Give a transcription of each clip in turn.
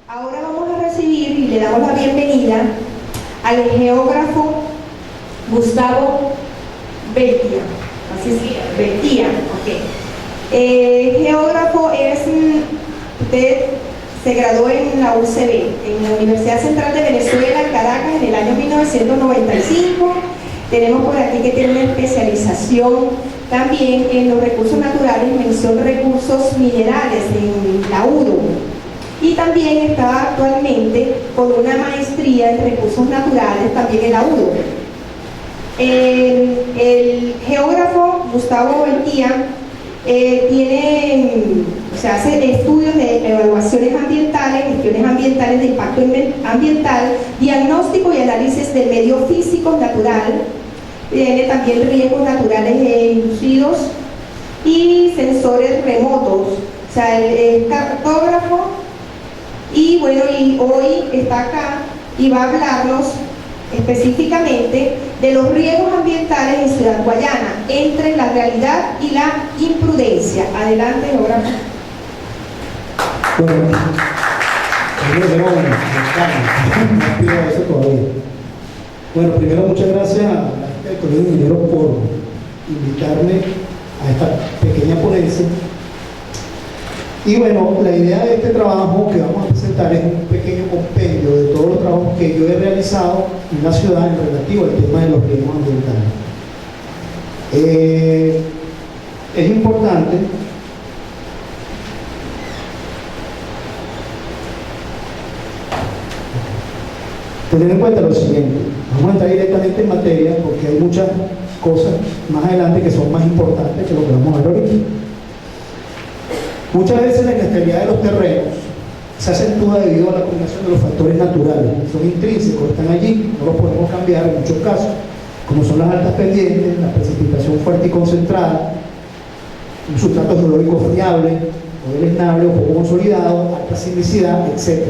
Ahora vamos a recibir y le damos la bienvenida al geógrafo Gustavo Beltía. Así es, Beltía, ok. Geógrafo usted se graduó en la UCB, en la Universidad Central de Venezuela, en Caracas, en el año 1995. Tenemos por aquí que tiene una especialización también en los recursos naturales, mención recursos minerales en la UDO. Y también está actualmente con una maestría en recursos naturales también en la UDO. El geógrafo Gustavo Beltía hace estudios de evaluaciones ambientales, gestiones ambientales de impacto ambiental, diagnóstico y análisis del medio físico natural, tiene también riesgos naturales e inducidos y sensores remotos. O sea, él es cartógrafo y bueno, y hoy está acá y va a hablarnos específicamente de los riesgos ambientales en Ciudad Guayana, entre la realidad y la imprudencia. Adelante, geógrafo. Bueno, primero muchas gracias a la gente del Colegio de Ingenieros por invitarme a esta pequeña ponencia. Y bueno, la idea de este trabajo que vamos a presentar es un pequeño compendio de todos los trabajos que yo he realizado en la ciudad en relativo al tema de los riesgos ambientales. Es importante tener en cuenta lo siguiente. Vamos a entrar directamente en materia porque hay muchas cosas más adelante que son más importantes que lo que vamos a ver ahorita. Muchas veces la inestabilidad de los terrenos se acentúa debido a la combinación de los factores naturales. Son intrínsecos, están allí, no los podemos cambiar en muchos casos, como son las altas pendientes, la precipitación fuerte y concentrada, un sustrato geológico friable o deleznable o poco consolidado, alta sismicidad, etc.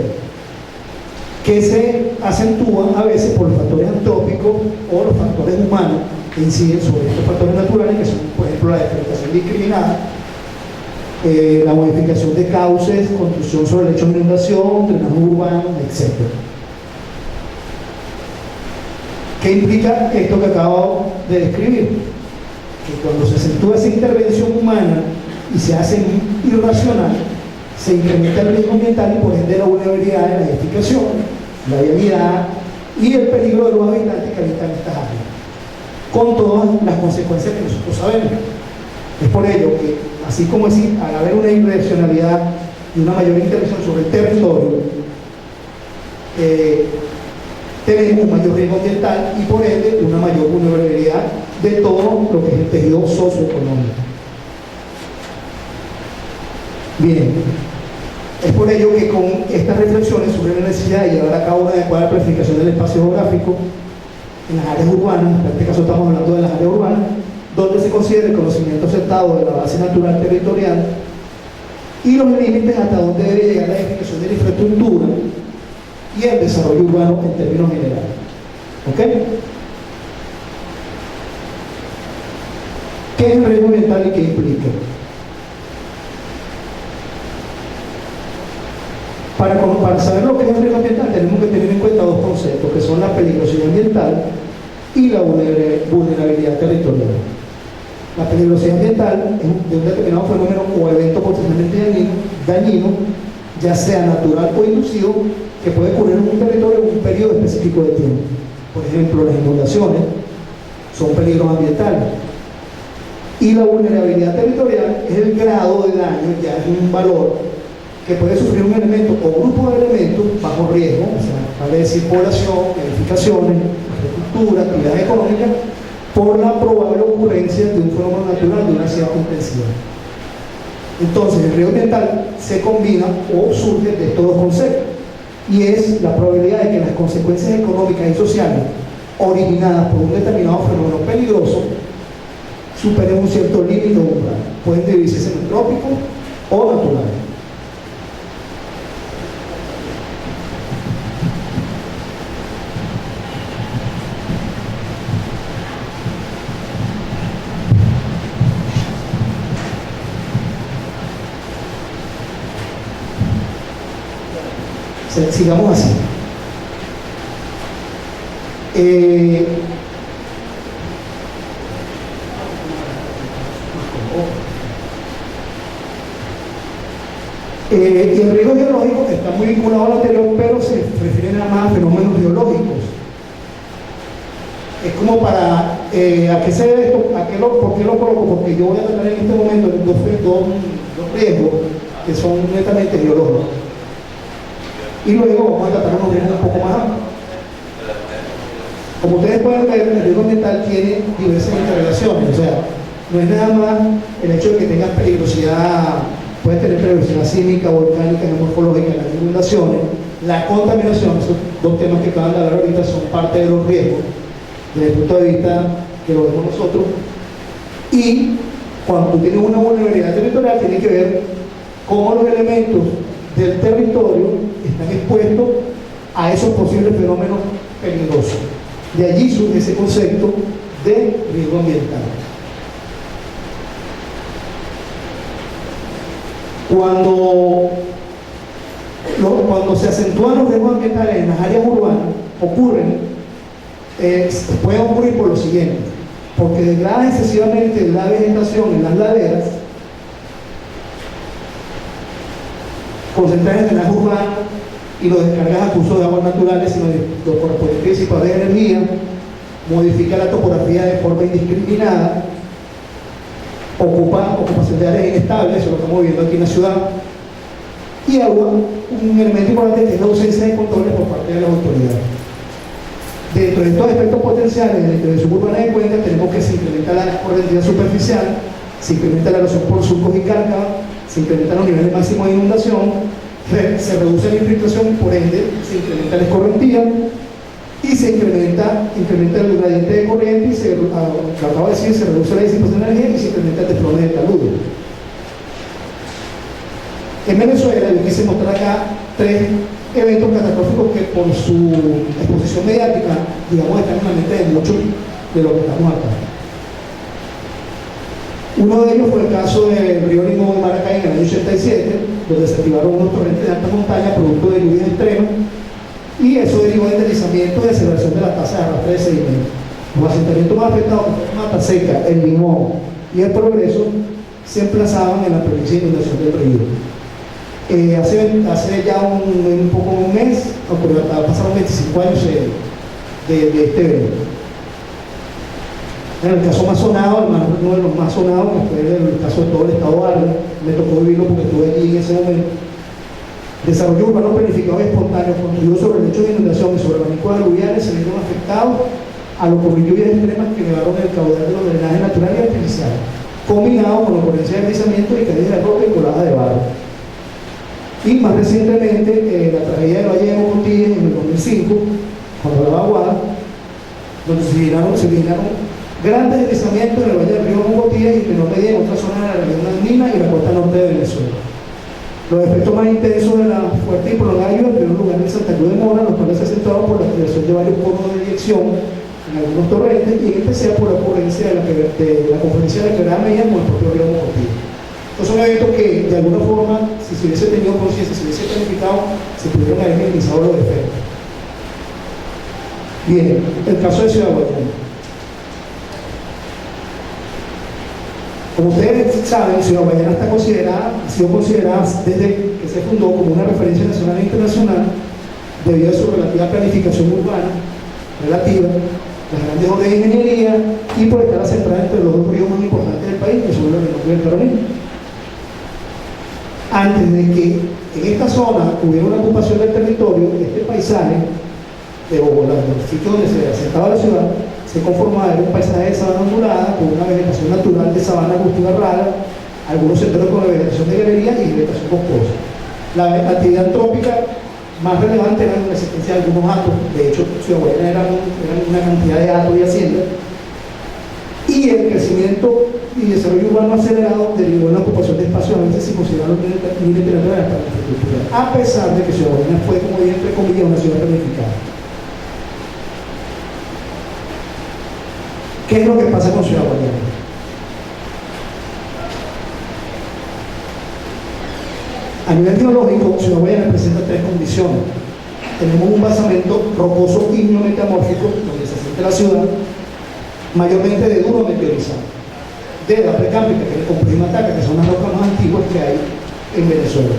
Que se acentúan a veces por los factores antrópicos o los factores humanos que inciden sobre estos factores naturales, que son, por ejemplo, la deforestación indiscriminada, la modificación de cauces, construcción sobre lechos de inundación, drenaje urbano, etc. ¿Qué implica esto que acabo de describir? Que cuando se acentúa esa intervención humana y se hace irracional, se incrementa el riesgo ambiental y por ende la vulnerabilidad de la edificación, la vialidad y el peligro de los habitantes que habitan estas áreas, con todas las consecuencias que nosotros sabemos. Es por ello que, así como decir, al haber una irracionalidad y una mayor intervención sobre el territorio, tenemos un mayor riesgo ambiental y por ende una mayor vulnerabilidad de todo lo que es el tejido socioeconómico. Bien, es por ello que con estas reflexiones sobre la necesidad de llevar a cabo una adecuada planificación del espacio geográfico en las áreas urbanas, en este caso estamos hablando de las áreas urbanas, donde se considera el conocimiento acertado de la base natural territorial y los límites hasta donde debe llegar la edificación de la infraestructura y el desarrollo urbano en términos generales. ¿Ok? ¿Qué es el riesgo ambiental y qué implica? Para saber lo que es el riesgo ambiental tenemos que tener en cuenta dos conceptos, que son la peligrosidad ambiental y la vulnerabilidad territorial. La peligrosidad ambiental es de un determinado fenómeno o evento potencialmente dañino, ya sea natural o inducido, que puede ocurrir en un territorio en un periodo específico de tiempo. Por ejemplo, las inundaciones son peligros ambientales. Y la vulnerabilidad territorial es el grado de daño, ya es un valor que puede sufrir un elemento o grupo de elementos bajo riesgo, o sea, vale decir población, edificaciones, infraestructura, actividades económicas, por la probable ocurrencia de un fenómeno natural de una cierta intensidad. Entonces, el riesgo ambiental se combina o surge de estos dos conceptos, y es la probabilidad de que las consecuencias económicas y sociales originadas por un determinado fenómeno peligroso superen un cierto límite umbral. Pueden dividirse en antrópicos o naturales. Sigamos así. Y el riesgo geológico está muy vinculado al anterior, pero se refiere nada más a fenómenos geológicos. Es como para, ¿a qué se debe esto? ¿Por qué lo coloco? Porque yo voy a tratar en este momento dos riesgos que son netamente geológicos. Y luego vamos a tratar unos riesgos un poco más amplios. Como ustedes pueden ver, el riesgo ambiental tiene diversas interrelaciones, o sea, no es nada más el hecho de que tengas peligrosidad, puedes tener peligrosidad sísmica, volcánica, geomorfológica, las inundaciones, la contaminación, esos dos temas que acaban de hablar ahorita son parte de los riesgos, desde el punto de vista que lo vemos nosotros, y cuando tú tienes una vulnerabilidad territorial, tienes que ver cómo los elementos del territorio están expuestos a esos posibles fenómenos peligrosos. De allí surge ese concepto de riesgo ambiental. Cuando se acentúan los riesgos ambientales en las áreas urbanas, pueden ocurrir por lo siguiente: porque degrada excesivamente la vegetación en las laderas, concentrar en las urbanas y los descargas a curso de aguas naturales, sino los correspondientes disipadores de energía, modifica la topografía de forma indiscriminada, ocupación de áreas inestables, eso lo estamos viendo aquí en la ciudad, y agua, un elemento importante que es la ausencia de controles por parte de las autoridades. Dentro de estos aspectos potenciales de la intervención urbana de Cuenca, tenemos que se incrementa la correntía superficial, se incrementa la erosión por surcos y cárcavas, se incrementan los niveles máximos de inundación, se reduce la infiltración, por ende se incrementa la escorrentía y se incrementa el gradiente de corriente y se reduce la disipación de energía y se incrementa el desplome de taludes. En Venezuela yo quise mostrar acá tres eventos catastróficos que por su exposición mediática, digamos, están en la mente de muchos de los que estamos acá. Uno de ellos fue el caso del río Limón de Maracay en el año 87, donde se activaron unos torrentes de alta montaña producto de lluvias extremas, y eso derivó de deslizamiento y aceleración de la tasa de arrastre de sedimentos. Los asentamientos más afectados, que fueron Mata Seca, el Limón y el Progreso, se emplazaban en la provincia de inundación del río. Hace ya un mes, pasaron 25 años de este evento. En el caso más sonado, uno de los más sonados, que fue el caso de todo el estado de Arle, me tocó vivirlo porque estuve allí en ese momento. Desarrollo urbano planificado y espontáneo construido sobre el hecho de inundación y sobre abanicos aluviales se vieron afectados a lo por lluvias extremas que elevaron el caudal de los drenajes naturales y artificiales, combinado con la ocurrencia de deslizamiento y caídas de roca y colada de barro. Y más recientemente, la tragedia del Valle de Mocotíes en el 2005, cuando la Aguada, donde se originaron grandes deslizamientos en el Valle del Río Mocotíes y en menor medida en otras zonas de la región andina y la costa norte de Venezuela. Los efectos más intensos de la fuerte y prolongada lluvia, en primer lugar en Santa Cruz de Mora, los cuales se acentuaron por la activación de varios conos de dirección en algunos torrentes y en especial por la ocurrencia de la confluencia de la quebrada media con el propio río Mocotíes. Estos son eventos que, de alguna forma, si se hubiese tenido conciencia, si se hubiese planificado, se pudieron haber minimizado los efectos. Bien, el caso de Ciudad Guayana. Como ustedes saben, Ciudad Guayana ha sido considerada desde que se fundó como una referencia nacional e internacional debido a su relativa planificación urbana, las grandes obras de ingeniería y por estar centrada entre los dos ríos más importantes del país, que son el Orinoco y el Carolina. Antes de que en esta zona hubiera una ocupación del territorio, este paisaje de Bogotá, el sitio donde se asentaba la ciudad, se conformaba de un paisaje de sabana ondulada con una vegetación natural de sabana arbustiva rara, algunos senderos con la vegetación de galería y vegetación boscosa. La actividad antrópica más relevante era la existencia de algunos hatos, de hecho Ciudad Guayana eran una cantidad de hatos y haciendas, y el crecimiento y desarrollo urbano acelerado derivó en la ocupación de espacios a veces sin considerar unilaterales para la infraestructura, a pesar de que Ciudad Guayana fue, como dije, entre comillas, una ciudad planificada. ¿Qué es lo que pasa con Ciudad Guayana? A nivel geológico, Ciudad Guayana presenta tres condiciones. Tenemos un basamento rocoso ígneo metamórfico, donde se siente la ciudad, mayormente de duro meteorizado, de la precámbrica, que es el complejo Mataca, que son las rocas más antiguas que hay en Venezuela.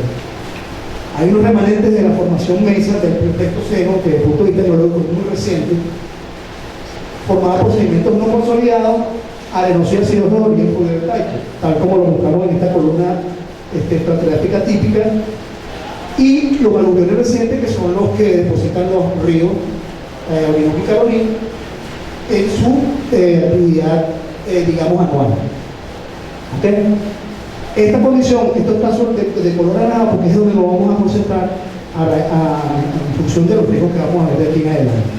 Hay unos remanentes de la formación mesa del Pleistoceno, que desde el punto de vista geológico es muy reciente, formada por sedimentos no consolidados, arenosos y ácidos de origen fluviotaico, tal como lo buscamos en esta columna estratigráfica típica, y los aluviones recientes, que son los que depositan los ríos Orinoco y Carolina en su actividad, digamos, anual. ¿Okay? Esta condición, esto está de color naranja porque es donde nos vamos a concentrar en función de los riesgos que vamos a ver de aquí en adelante.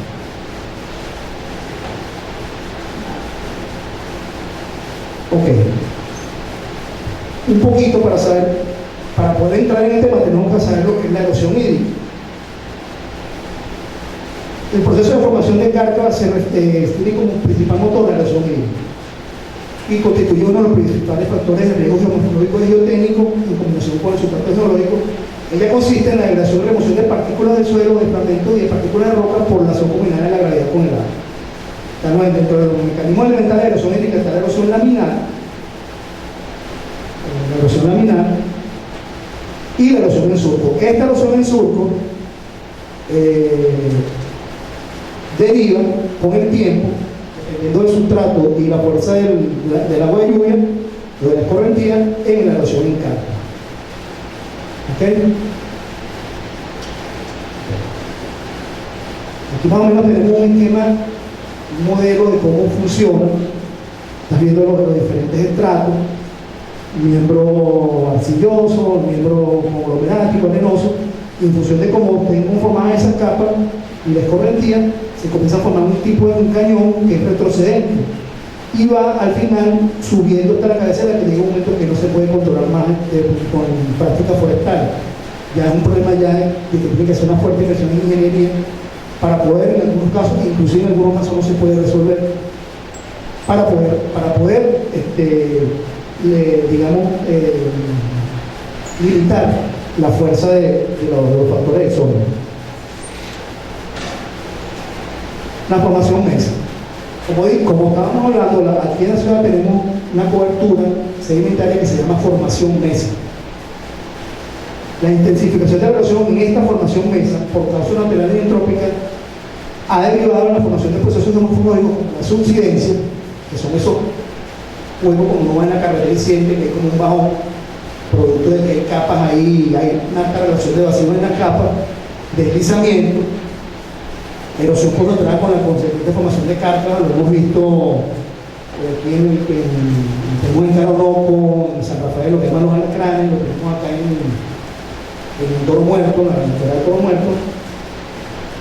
Ok. Un poquito para saber, para poder entrar en este tema tenemos que saber lo que es la erosión hídrica. El proceso de formación de cárcavas tiene como principal motor la erosión hídrica y constituye uno de los principales factores de riesgo geomorfológico y geotécnico en combinación con el sustrato geológico. Ella consiste en la degradación y remoción de partículas del suelo, de fragmentos y de partículas de roca por la acción combinada de la gravedad con el agua. Dentro de los mecanismos elementales de erosión hídrica está la erosión laminar y la erosión en surco. Esta erosión en surco deriva con el tiempo, dependiendo del sustrato y la fuerza del agua de lluvia o de la escorrentía, en la erosión en cárcava. ¿Okay? Aquí más o menos tenemos un esquema, un modelo de cómo funciona. Estás viendo los diferentes estratos: miembro arcilloso, miembro conglomerático, arenoso, y en función de cómo estén conformadas esas capas y la escorrentía, se comienza a formar un tipo de un cañón que es retrocedente y va al final subiendo hasta la cabeza, hasta que llega un momento que no se puede controlar más con práctica forestal. Ya es un problema ya de que tiene que hacer una fuerte inversión en ingeniería para poder, en algunos casos, inclusive en algunos casos no se puede resolver, para poder limitar la fuerza de los factores exógenos. La formación mesa. Como estábamos hablando, aquí en la ciudad tenemos una cobertura sedimentaria que se llama formación mesa. La intensificación de la erosión en esta formación mesa, por causa natural y entrópica, ha derivado en la formación de procesos geomorfológicos como la subsidencia, que son esos huecos como uno va en la carretera y siente que es como un bajón, producto de que hay capas ahí, hay una relación de vacío en las capas, deslizamiento, erosión por detrás con la consecuente formación de cárcavas. Lo hemos visto aquí tenemos en Caro Roco, en San Rafael, lo que llaman los alacranes, lo tenemos acá en Toro Muerto, en la carretera de Toro Muerto,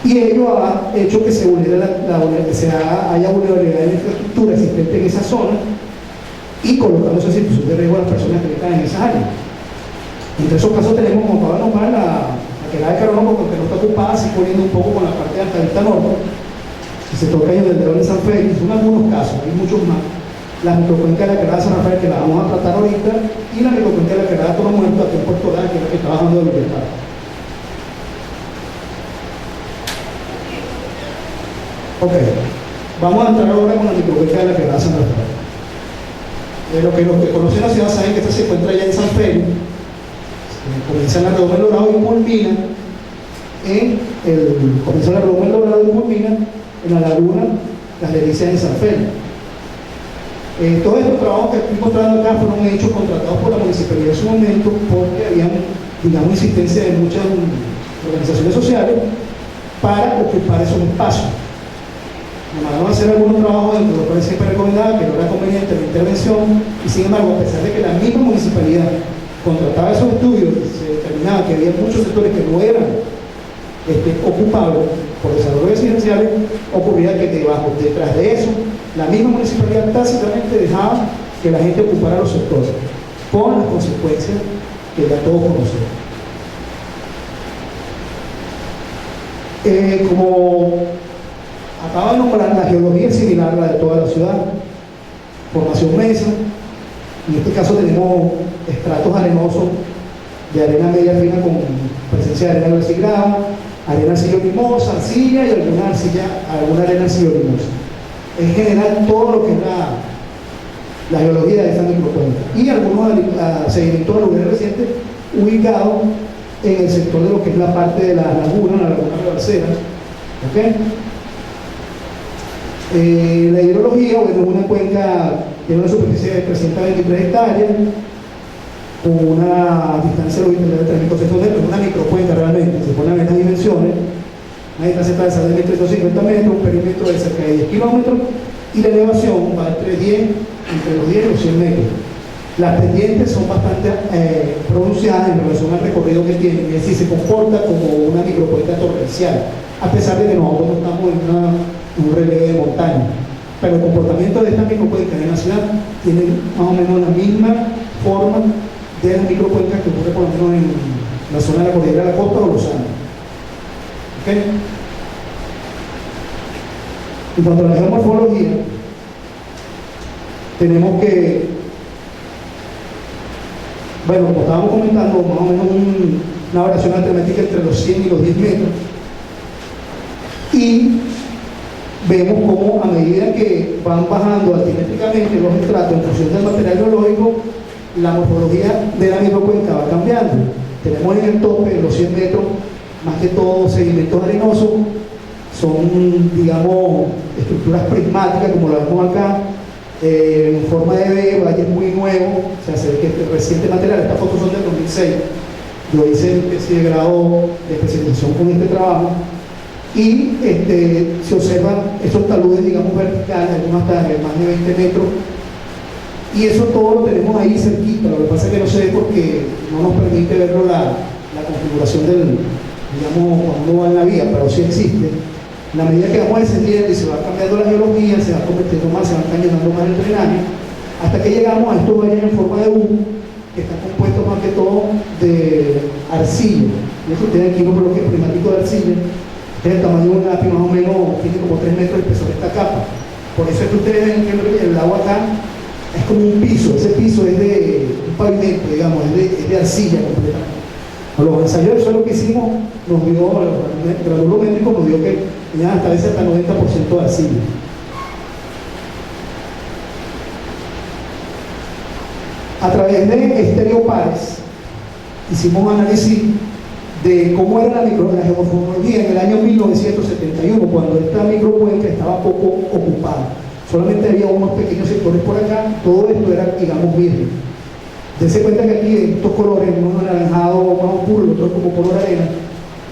y ello ha hecho que se haya vulnerabilidad en la infraestructura existente en esa zona y colocándose en situación de riesgo a las personas que están en esa área. Entre esos casos tenemos, como acaba de nombrar, la quebrada de Caro Roco, porque no está ocupada, así poniendo un poco con la parte de Altavista Norte, que se toca en el Deudor de San Félix. Son algunos casos, hay muchos más. La microcuenca de la quebrada de San Rafael, que la vamos a tratar ahorita, y la microcuenca de la quebrada de Toro Muerto, aquí en Puerto Ordaz, que es la que está bajando de Libertad. Ok, vamos a entrar ahora con la microcuenca de la quebrada de San Rafael. Los que conocen la ciudad saben que esta se encuentra allá en San Félix, comienza en la Redoma del Dorado y culmina en la laguna Las Delicias de San Félix. Todos estos trabajos que estoy mostrando acá fueron hechos, contratados por la municipalidad en su momento, porque había, digamos, insistencia de muchas organizaciones sociales para ocupar esos espacios. Nos mandaron a hacer algunos trabajos dentro de los cuales siempre recomendaba que no era conveniente la intervención, y sin embargo, a pesar de que la misma municipalidad contrataba esos estudios y se determinaba que había muchos sectores que no eran ocupables por desarrollo residenciales, ocurría que detrás de eso, la misma municipalidad tácitamente dejaba que la gente ocupara los sectores, con las consecuencias que ya todos conocemos. Como acaba de nombrar, la geología es similar a la de toda la ciudad. Formación mesa, en este caso tenemos estratos arenosos de arena media fina con presencia de arena versigrada, arena arcillo-limosa, arcilla y alguna arena arcillo-limosa. En general, todo lo que es la geología de esta microcuenca. Y algunos sedimentos aluvionales recientes ubicados en el sector de lo que es la parte de la laguna rebalsera. ¿Okay? La hidrología, bueno, es una cuenca, tiene una superficie de 323 hectáreas, con una distancia longitudinal de 3.200 metros, una microcuenca realmente, se ponen en las dimensiones, una distancia transversal de 1.350 metros, un perímetro de cerca de 10 kilómetros, y la elevación va entre los 10 y los 100 metros. Las pendientes son bastante pronunciadas en relación al recorrido que tiene, es decir, se comporta como una microcuenca torrencial, a pesar de que nosotros no estamos en un relieve de montaña. Pero el comportamiento de estas microcuencas en la ciudad tiene más o menos la misma forma de las microcuencas que ocurre por lo menos en la zona de la cordillera de la costa o los Andes. ¿Okay? En cuanto a la geomorfología, tenemos que, bueno, como estábamos comentando, más o menos una variación alternativa entre los 100 y los 10 metros. Y vemos cómo a medida que van bajando altimétricamente los estratos en función del material geológico, la morfología de la microcuenca va cambiando. Tenemos en el tope de los 100 metros, más que todo sedimentos arenosos, son, digamos, estructuras prismáticas, como lo vemos acá, en forma de V, valles muy nuevos, o sea, se ve que este reciente material, estas fotos son del 2006, yo hice una especie de grado de especialización con este trabajo, y se observan esos taludes, digamos, verticales, algunos hasta de más de 20 metros, y eso todo lo tenemos ahí cerquita. Lo que pasa es que no se ve porque no nos permite verlo la configuración del, digamos, cuando uno va en la vía, pero sí existe. En la medida que vamos descendiendo y se va cambiando la geología, se va convirtiendo más, se va cañonando más el drenaje, hasta que llegamos a estos valles en forma de U, que están compuestos más que todo de arcilla. Y eso tiene aquí un bloque primático de arcilla. Este es el tamaño de un lápiz, más o menos, tiene como 3 metros de espesor esta capa. Por eso es que ustedes ven que el agua acá es como un piso, ese piso es de un pavimento, digamos, es de arcilla completamente. Los ensayos del suelo que hicimos nos dio, el gradulo métrico nos dio que tenían hasta veces hasta 90% de arcilla. A través de estereopares hicimos un análisis de cómo era la geomorfología en el año 1971, cuando esta microcuenca estaba poco ocupada. Solamente había unos pequeños sectores por acá, todo esto era, digamos, virgen. Dense cuenta que aquí en estos colores, uno anaranjado más oscuro, el otro como color arena,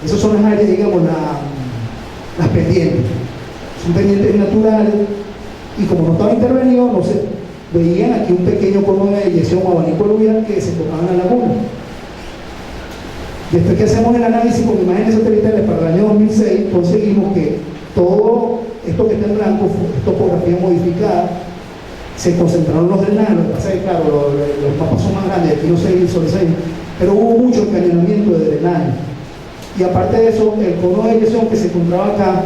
esas son las áreas, digamos, las pendientes. Son pendientes naturales, y como no estaba intervenido, no se veían aquí un pequeño cono de eyección o abanico aluvial que desembocaba en la laguna. Después que hacemos el análisis con imágenes satelitales para el año 2006, conseguimos que todo esto que está en blanco fue topografía modificada, se concentraron los drenajes. Lo que pasa es que, claro, los mapas son más grandes, aquí no se visualiza, pero hubo mucho encañonamiento de drenaje. Y aparte de eso, el cono de eyección que se encontraba acá,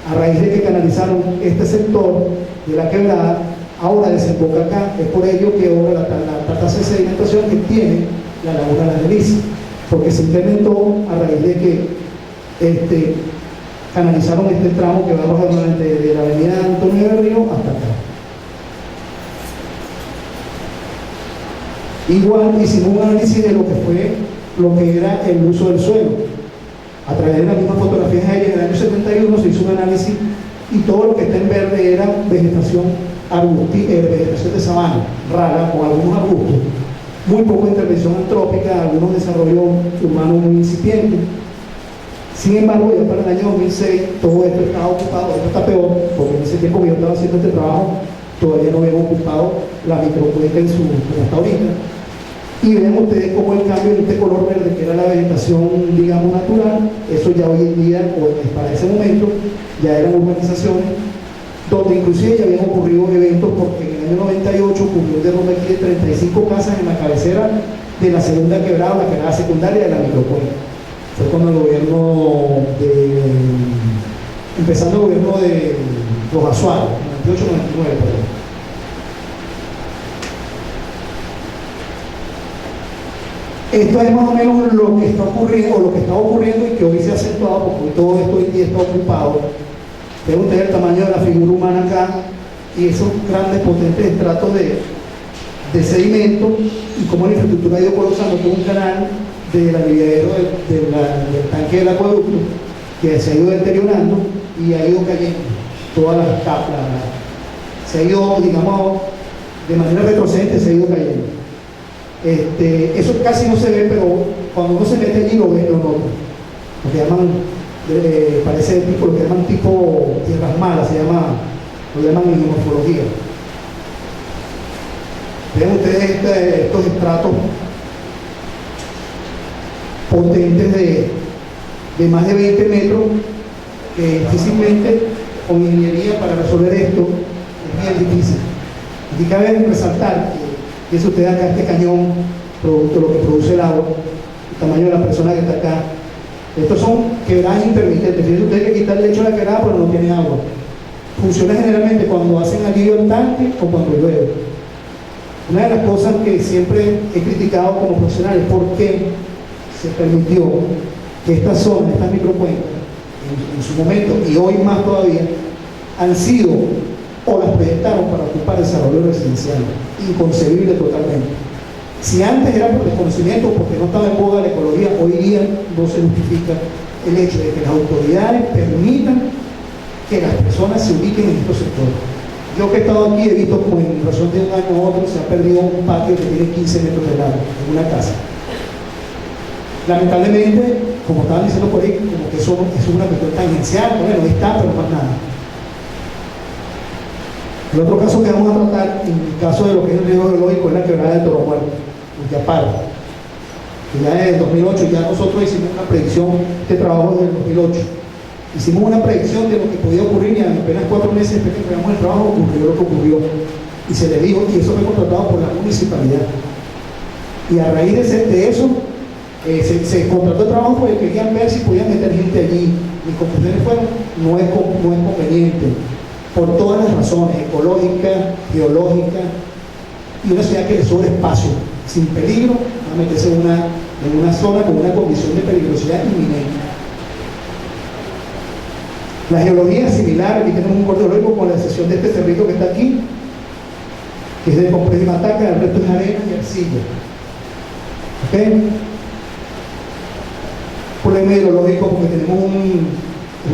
a raíz de que canalizaron este sector de la quebrada, ahora desemboca acá. Es por ello que ahora la tasa de sedimentación que tiene la laguna Las Delicias, porque se incrementó a raíz de que canalizaron este tramo que va bajando de la avenida Antonio de Río hasta acá. Igual hicimos un análisis de lo que fue lo que era el uso del suelo. A través de las mismas fotografías aéreas en el año 71 se hizo un análisis y todo lo que está en verde era vegetación vegetación de sabana, rara, con algunos arbustos, muy poca intervención antrópica, algunos desarrollos humanos muy incipientes. Sin embargo, ya para el año 2006 todo esto estaba ocupado. Esto está peor, porque en ese tiempo que yo estaba haciendo este trabajo todavía no habíamos ocupado la microcuenca en como está ahorita. Y vean ustedes cómo el cambio en este color verde, que era la vegetación, digamos, natural, eso ya hoy en día, o para ese momento, ya eran urbanizaciones, donde inclusive ya habían ocurrido eventos, porque en el año 98 ocurrió un derrumbe aquí de 35 casas en la cabecera de la segunda quebrada, la quebrada secundaria de la microcuenca. Fue cuando el gobierno empezando el gobierno de los Azuaros, 98-99, perdón. Esto es más o menos lo que está ocurriendo, o lo que está ocurriendo y que hoy se ha acentuado, porque todo esto hoy día está ocupado. Vean ustedes el tamaño de la figura humana acá y esos grandes, potentes estratos de sedimento y cómo la infraestructura ha ido colapsando todo un canal del aliviadero del tanque del acueducto que se ha ido deteriorando y ha ido cayendo todas las capas, se ha ido, digamos, de manera retrocedente, se ha ido cayendo. Eso casi no se ve, pero cuando uno se mete allí lo ve, lo nota. Lo que llaman, parece tipo, lo que llaman tipo tierras malas, lo llaman en morfología. Ven ustedes estos estratos potentes de más de 20 metros, que difícilmente con ingeniería para resolver esto es bien difícil. Aquí cabe resaltar que es usted acá este cañón, producto de lo que produce el agua, el tamaño de la persona que está acá. Estos son quebradas intermitentes. Fíjense usted que quitar el lecho de la quebrada, pero no tiene agua. Funciona generalmente cuando hacen alivio al tanque o cuando llueve. Una de las cosas que siempre he criticado como profesional es por qué se permitió que estas zonas, estas microcuencas, en su momento y hoy más todavía, han sido o las proyectaron para ocupar desarrollo residencial. Inconcebible totalmente. Si antes era por desconocimiento, porque no estaba en boga la ecología, hoy día no se justifica el hecho de que las autoridades permitan que las personas se ubiquen en estos sectores. Yo que he estado aquí he visto como en razón de un año u otro se ha perdido un patio que tiene 15 metros de largo en una casa. Lamentablemente, como estaban diciendo por ahí, como que eso es una cuestión tangencial, bueno, ahí está, pero más nada. El otro caso que vamos a tratar, en el caso de lo que es el riesgo geológico, es la quebrada de Toro Muerto, en Yaparo. Que ya en el 2008, ya nosotros hicimos una predicción de trabajo desde el 2008. Hicimos una predicción de lo que podía ocurrir y apenas 4 meses después que entregamos el trabajo ocurrió lo que ocurrió. Y se le dijo, y eso fue contratado por la municipalidad. Y a raíz de eso, se contrató el trabajo porque querían ver si podían meter gente allí. Mis conclusiones fueron, no es conveniente. Por todas las razones, ecológica, geológica, y una ciudad que le sobra espacio, sin peligro, va a meterse en una zona con una condición de peligrosidad inminente. La geología es similar, aquí tenemos un corte geológico con la excepción de este cerrito que está aquí, que es del complejo de Mataca, el resto es arena y arcilla. ¿Ok? Problema hidrológico porque tenemos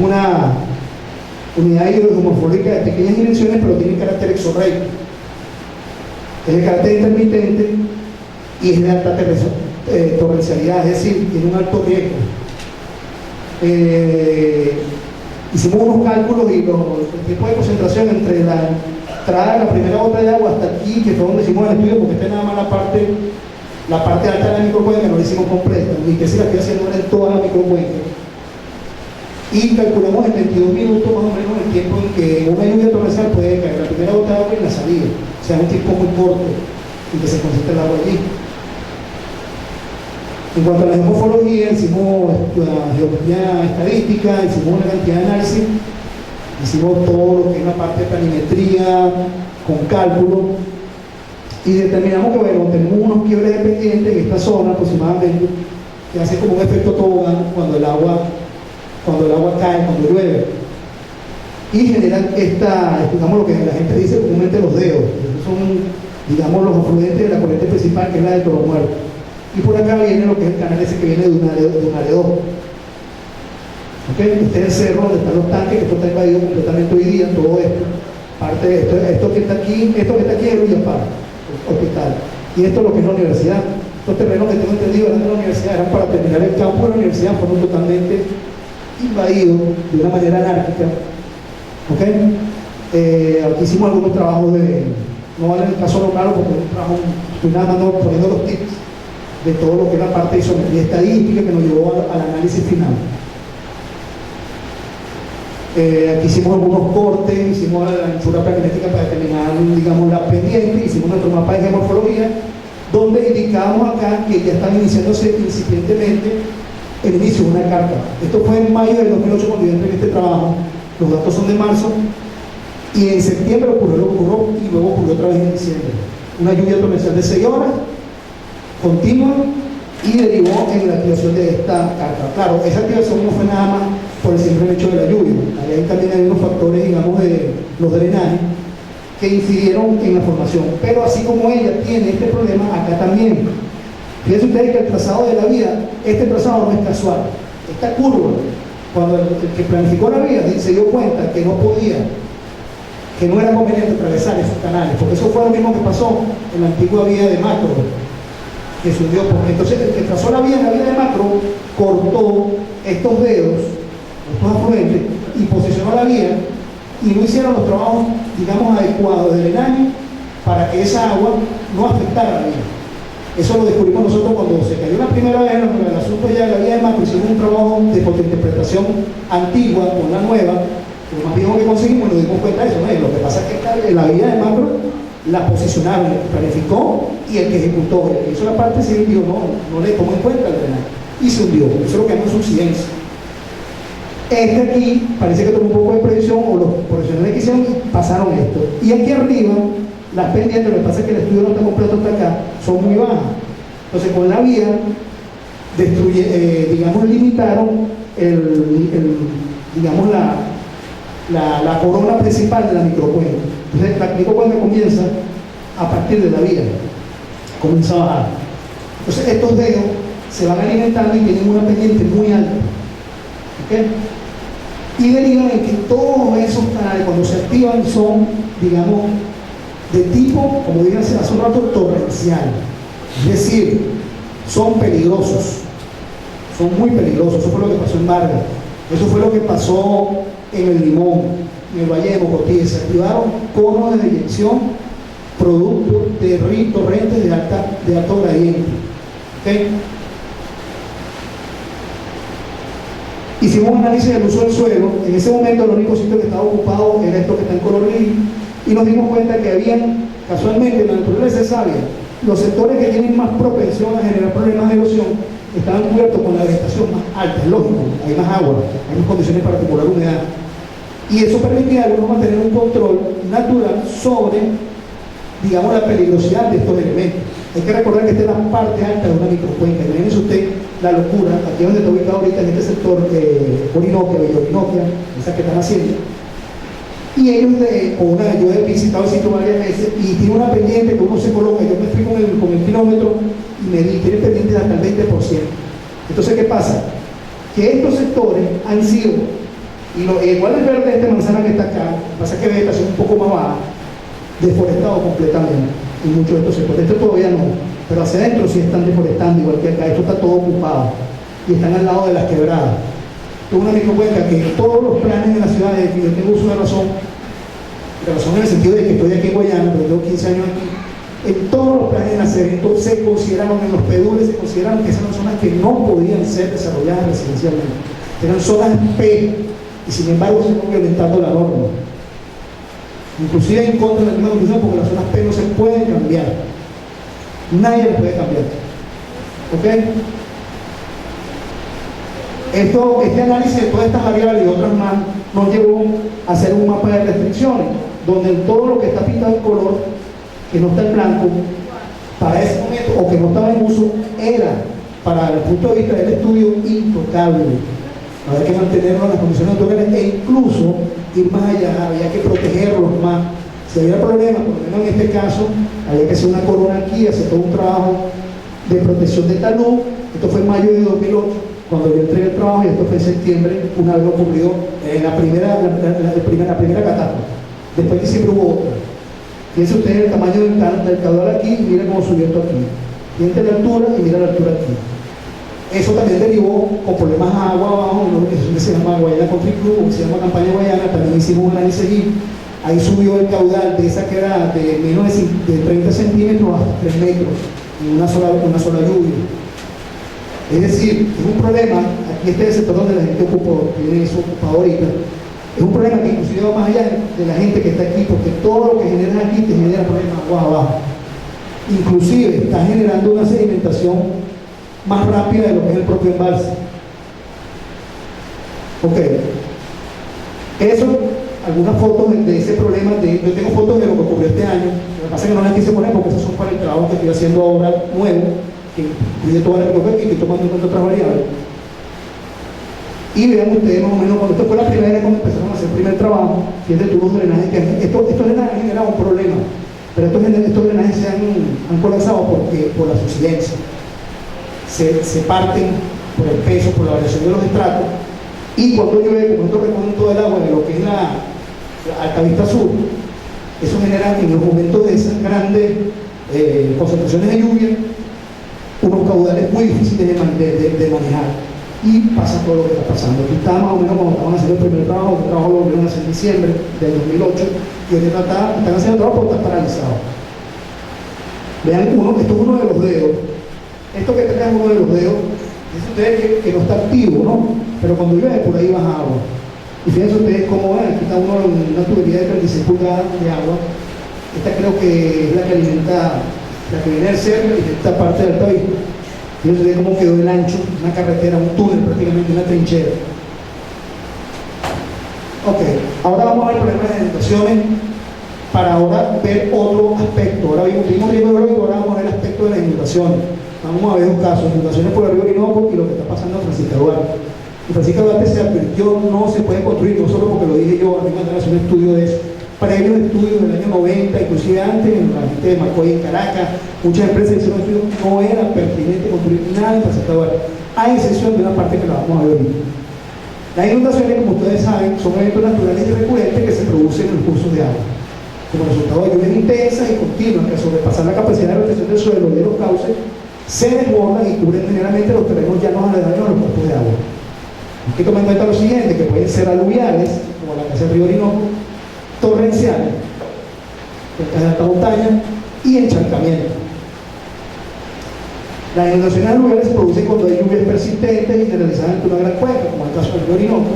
una unidad hidromorfológica de pequeñas dimensiones, pero tiene carácter exorreico. Es de carácter intermitente y es de alta torrencialidad, es decir, tiene un alto riesgo. Hicimos unos cálculos y el tiempo de concentración entre la entrada de la primera gota de agua hasta aquí, que fue donde hicimos el estudio, porque esta es nada más la parte alta de la microcuenca, no la hicimos completa, y que si la estoy haciendo en toda la microcuenca. Y calculamos en 22 minutos más o menos el tiempo en que una lluvia torrencial puede caer la primera gota de agua y la salida. O sea, un tiempo muy corto en que se concentra el agua allí. En cuanto a la geomorfología, hicimos la geografía estadística, hicimos una cantidad de análisis, hicimos todo lo que es la parte de planimetría, con cálculo, y determinamos que, bueno, tenemos unos quiebres de pendiente en esta zona aproximadamente, que hace como un efecto tobogán cuando el agua cae, cuando llueve, y generan digamos lo que la gente dice comúnmente los dedos. Estos son, digamos, los afluentes de la corriente principal, que es la de Toro Muerto. Y por acá viene lo que es el canal ese que viene de un aredón. ¿Okay? Este es el cerro donde están los tanques, que esto está invadido completamente hoy día, todo esto. Parte de esto que está aquí es el Uyapar, hospital. Y esto es lo que es la universidad. Estos terrenos que tengo entendido eran de la universidad, eran para terminar el campo de la universidad, fueron totalmente invadidos de una manera anárquica. ¿Okay? Aquí hicimos algunos trabajos no vale el caso nombrarlo porque es un trabajo, estoy nada más poniendo los tips de todo lo que es la parte de isometría estadística que nos llevó al análisis final. Aquí hicimos algunos cortes, hicimos la anchura planimétrica para determinar, digamos, la pendiente, hicimos nuestro mapa de geomorfología, donde indicábamos acá que ya están iniciándose incipientemente el inicio de una carga. Esto fue en mayo del 2008 cuando yo entré en este trabajo, los datos son de marzo, y en septiembre ocurrió lo que ocurrió, y luego ocurrió otra vez en diciembre. Una lluvia torrencial de 6 horas, continua, y derivó en la activación de esta carta. Claro, esa activación no fue nada más por el simple hecho de la lluvia. Ahí también hay unos factores, digamos, de los drenajes que incidieron en la formación. Pero así como ella tiene este problema, acá también. Fíjense ustedes que el trazado de la vía, este trazado no es casual. Esta curva, cuando el que planificó la vía se dio cuenta que no podía, que no era conveniente atravesar esos canales, porque eso fue lo mismo que pasó en la antigua vía de Macro, que se hundió. Entonces el que trazó la vía en la vía de Macro cortó estos dedos, estos afluentes, y posicionó la vía, y no hicieron los trabajos, digamos, adecuados de drenaje para que esa agua no afectara la vía. Eso lo descubrimos nosotros cuando se cayó la primera vez el asunto ya de la vía de Macro. Hicimos un trabajo de interpretación antigua con la nueva, lo más viejo que conseguimos, y nos dimos cuenta de eso, ¿no? Lo que pasa es que la vía de Macro la posicionaron, el que planificó y el que ejecutó. El que hizo la parte civil dijo, no le tomó en cuenta el drenaje y se hundió. Eso es lo que llamamos subsidencia. Este aquí parece que tomó un poco de previsión, o los profesionales que hicieron pasaron esto. Y aquí arriba, las pendientes, lo que pasa es que el estudio no está completo hasta acá, son muy bajas. Entonces con la vía, digamos, limitaron digamos, la corona principal de la microcuenca. Entonces la microcuenca comienza a partir de la vía, comienza a bajar. Entonces estos dedos se van alimentando y tienen una pendiente muy alta. ¿Okay? Y derivan en que todos esos canales, cuando se activan, son, digamos, de tipo, como dije hace un rato, torrencial. Es decir, son peligrosos, son muy peligrosos. Eso fue lo que pasó en Vargas, eso fue lo que pasó en el Limón, en el Valle de Mocotí. Se activaron conos de eyección producto de torrentes de alto gradiente. ¿Okay? Hicimos un análisis del uso del suelo. En ese momento el único sitio que estaba ocupado era esto que está en color gris, y nos dimos cuenta que habían, casualmente, en la naturaleza se sabe, los sectores que tienen más propensión a generar problemas de erosión estaban cubiertos con la vegetación más alta. Es lógico, hay más agua, hay más condiciones para acumular humedad, y eso permitía a algunos mantener un control natural sobre, digamos, la peligrosidad de estos elementos. Hay que recordar que esta es la parte alta de una microcuenca. Imagínense usted la locura, aquí donde está ubicado ahorita, en este sector Orinoquia, Bella Orinoquia, esa que están haciendo. Y ellos, yo he visitado el sitio varias veces, y tiene una pendiente que uno se coloca. Yo me fui con el kilómetro y me di, tiene pendiente hasta el 20%. Entonces, ¿qué pasa? Que estos sectores han sido, igual el verde de esta manzana que está acá, pasa que vegetación un poco más baja, deforestado completamente en muchos de estos sectores. Este todavía no, pero hacia adentro sí están deforestando, igual que acá. Esto está todo ocupado y están al lado de las quebradas. Tengo una microcuenca que todos los planes de la ciudad, yo tengo uso de razón en el sentido de que estoy aquí en Guayana, pero tengo 15 años aquí. En todos los planes de nacimiento se consideraron, en los PEDURES se consideraron que esas eran zonas que no podían ser desarrolladas residencialmente. Eran zonas P, y sin embargo se están violentando la norma. Inclusive en contra de la misma conclusión, porque las zonas P no se pueden cambiar. Nadie las puede cambiar. ¿Ok? Este análisis de todas estas variables y otras más nos llevó a hacer un mapa de restricciones, donde todo lo que está pintado en color, que no está en blanco, para ese momento, o que no estaba en uso, era, para el punto de vista del estudio, intocable. Había que mantenerlo en las condiciones naturales, e incluso ir más allá, había que protegerlos más. Si había problemas, por lo menos en este caso, había que hacer una corona aquí, hacer todo un trabajo de protección de talud. Esto fue en mayo de 2008, cuando yo entregué el trabajo, y esto fue en septiembre, una vez ocurrió la primera catástrofe. Después de diciembre hubo otra. Fíjense ustedes el tamaño del caudal aquí, y miren cómo subió esto aquí. Fíjense la altura y mira la altura aquí. Eso también derivó con problemas de agua abajo, una organización que se llama Guayana Country Club, que se llama Campaña Guayana. También hicimos un análisis allí. Ahí subió el caudal de esa quebrada de menos de 30 centímetros hasta 3 metros en una sola lluvia. Es decir, es un problema. Aquí este es el sector donde la gente tiene eso ocupado ahorita. Es un problema que inclusive va más allá de la gente que está aquí, porque todo lo que generas aquí te genera problemas agua abajo. Inclusive está generando una sedimentación más rápida de lo que es el propio embalse. Ok. Eso, algunas fotos de ese problema. Yo tengo fotos de lo que ocurrió este año. Lo que pasa es que no las quise poner porque esas son para el trabajo que estoy haciendo ahora nuevo. que incluye toda la biblioteca y estoy tomando en cuenta otras variables. Y vean ustedes más o menos, cuando esto fue la primera vez cuando empezaron a hacer el primer trabajo, fíjense tubos de drenaje, que estos drenajes han generado un problema, pero estos drenajes se han colapsado por la subsidencia. Se parten por el peso, por la variación de los estratos, y cuando llueve, como esto recogen todo el agua de lo que es la Altavista Sur, eso genera en los momentos de esas grandes concentraciones de lluvia unos caudales muy difíciles de manejar, y pasa todo lo que está pasando. Aquí está más o menos cuando estaban haciendo el primer trabajo, el trabajo lo volvieron a hacer en diciembre del 2008, y hoy están haciendo el trabajo porque está paralizado. Vean, esto es uno de los dedos. Esto que tenés es uno de los dedos. Dicen ustedes que no está activo, ¿no? Pero cuando llueve por ahí baja agua. Y fíjense ustedes cómo ven, aquí está una tubería de 36 pulgadas de agua. Esta creo que es la que alimenta, la que viene del cerro, y esta parte del país. Fíjense ustedes cómo quedó el ancho, una carretera, un túnel prácticamente, una trinchera. Ok, ahora vamos a ver problemas de inundaciones para ahora ver otro aspecto. Ahora vimos río Orinoco, ahora vamos a ver el aspecto de las inundaciones. Vamos a ver dos casos, inundaciones por el río Orinoco y lo que está pasando en Francisca Duarte. En Francisca Duarte se advirtió, no se puede construir, no solo porque lo dije yo, a mí me mandaron a hacer un estudio de eso, previos estudios del año 90, inclusive antes, en la gente de Macoy, en Caracas, muchas empresas hicieron estudios, no era pertinente construir nada en Francisca Duarte, a excepción de una parte que la vamos a ver ahorita. Las inundaciones, como ustedes saben, son eventos naturales y recurrentes que se producen en los cursos de agua, como resultado de lluvias intensas y continuas que al sobrepasar la capacidad de retención del suelo y de los cauces, se desbordan y cubren generalmente los terrenos llanos aledaños a los cuerpos de agua. Hay que tomar en cuenta lo siguiente, que pueden ser aluviales, como la que hace el río Orinoco, torrenciales, cerca de alta montaña, y encharcamiento. Las inundaciones aluviales se producen cuando hay lluvias persistentes y generalizadas en una gran cuenca, como el caso del río Orinoco,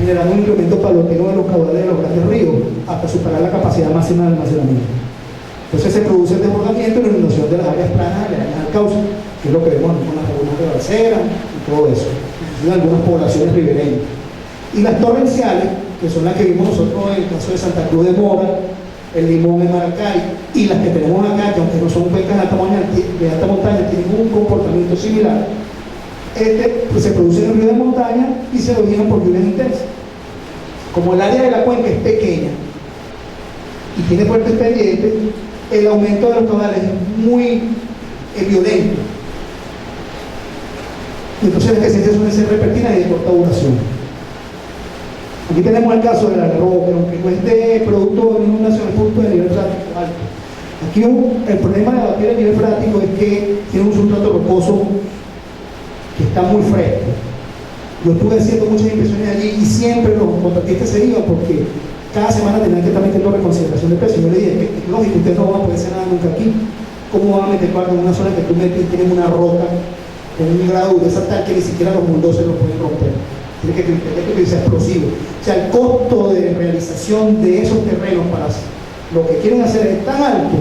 generando un incremento paulatino de los caudales de los grandes ríos hasta superar la capacidad máxima de almacenamiento. Entonces se produce el desbordamiento y la inundación de las áreas planas aledañas al cauce, que es lo que vemos con las lagunas de Balsera y todo eso, incluso en algunas poblaciones ribereñas. Y las torrenciales, que son las que vimos nosotros en el caso de Santa Cruz de Mora, el Limón en Maracay, y las que tenemos acá, que aunque no son cuencas de alta montaña, tienen un comportamiento similar, pues, se producen en río de montaña y se originan por lluvias intensas. Como el área de la cuenca es pequeña y tiene fuertes pendientes, el aumento de los caudales es muy violento. Entonces las crecientes suelen ser repentinas y de corta duración. Aquí tenemos el caso de la roca, aunque no es de producto de inundación, es producto de nivel frático alto. Aquí el problema de abatir el nivel frático es que tiene un sustrato rocoso que está muy fresco. Yo estuve haciendo muchas inspecciones allí y siempre los contratistas se iban porque cada semana tenían que estar metiendo reconsideración de precio. Yo le dije, es lógico, ustedes no van a poder hacer nada nunca aquí. ¿Cómo van a meter barco en una zona que tú metes y tienes una roca con un grado de dureza tal que ni siquiera los bulldozers lo pueden romper? Tiene que utilizar explosivo. O sea, el costo de realización de esos terrenos para lo que quieren hacer es tan alto